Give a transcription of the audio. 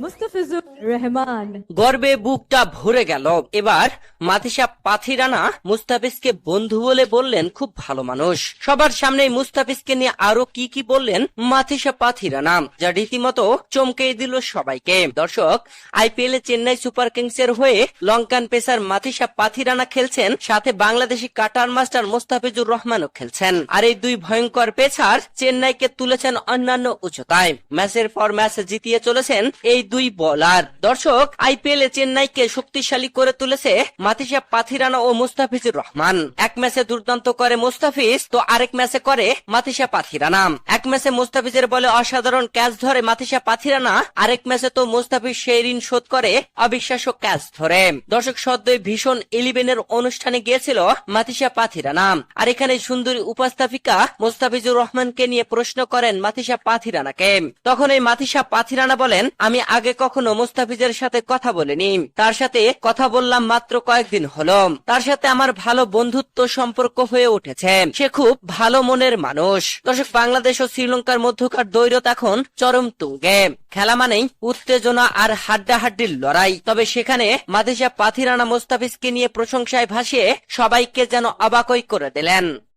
মুস্তাফিজুর রহমান। গর্বে বুকটা ভরে গেল। এবার মাথিসা পাথিরানা মুস্তাফিজকে বন্ধু বলে বললেন খুব ভালো মানুষ। সবার সামনে মুস্তাফিজকে নিয়ে আরো কি কি বললেন মাথিসা পাথিরানা, যা রীতিমতো চমকে দিল সবাইকে। দর্শক, আইপিএল এ চেন্নাই সুপার কিংস এর হয়ে লঙ্কান পেসার মাথিসা পাথিরানা খেলছেন, সাথে বাংলাদেশি কাটার মাস্টার মুস্তাফিজুর রহমানও খেলছেন। আর এই দুই ভয়ঙ্কর পেসার চেন্নাইকে তুলেছেন অন্যান্য উচ্চতায়। ম্যাচের পর ম্যাচ জিতিয়ে চলেছেন এই দুই বোলার। দর্শক, আইপিএল এ চেন্নাইকে শক্তিশালী করে তুলেছে মাথিসা পাথিরানা ও মুস্তাফিজুর রহমান। এক ম্যাচে দুর্দান্ত করে মুস্তাফিজ, তো আরেক ম্যাচে করে মাথিসা পাথিরানা। এক ম্যাচে মুস্তাফিজের বলে অসাধারণ ক্যাচ ধরে মাথিসা পাথিরানা, আরেক ম্যাচে তো মুস্তাফিজ সেই ঋণ শোধ করে অবিশ্বাস্য ক্যাচ ধরে। দর্শক, সদ্যই ভীষণ 11 অনুষ্ঠানে গিয়েছিল মাথিসা পাথিরানা। আর এখানে সুন্দরী উপস্থাপিকা মুস্তাফিজুর রহমানকে নিয়ে প্রশ্ন করেন মাথিসা পাথিরানাকে। তখন এই মাথিসা পাথিরানা বলেন, আমি আগে কখনো মুস্তাফিজের সাথে কথা বলিনি, তার সাথে কথা বললাম মাত্র কয়েকদিন হলো। তার সাথে আমার ভালো বন্ধুত্ব সম্পর্ক হয়ে উঠেছে, সে খুব ভালো মনের মানুষ। দর্শক, বাংলাদেশ ও শ্রীলঙ্কার মধ্যকার দ্বৈরথ এখন চরম তুঙ্গে। খেলা মানেই উত্তেজনা আর হাড্ডাহাড্ডির লড়াই। তবে সেখানে মাথিসা পাথিরানা মুস্তাফিজকে নিয়ে প্রশংসায় ভাসিয়ে সবাইকে যেন অবাকই করে দিলেন।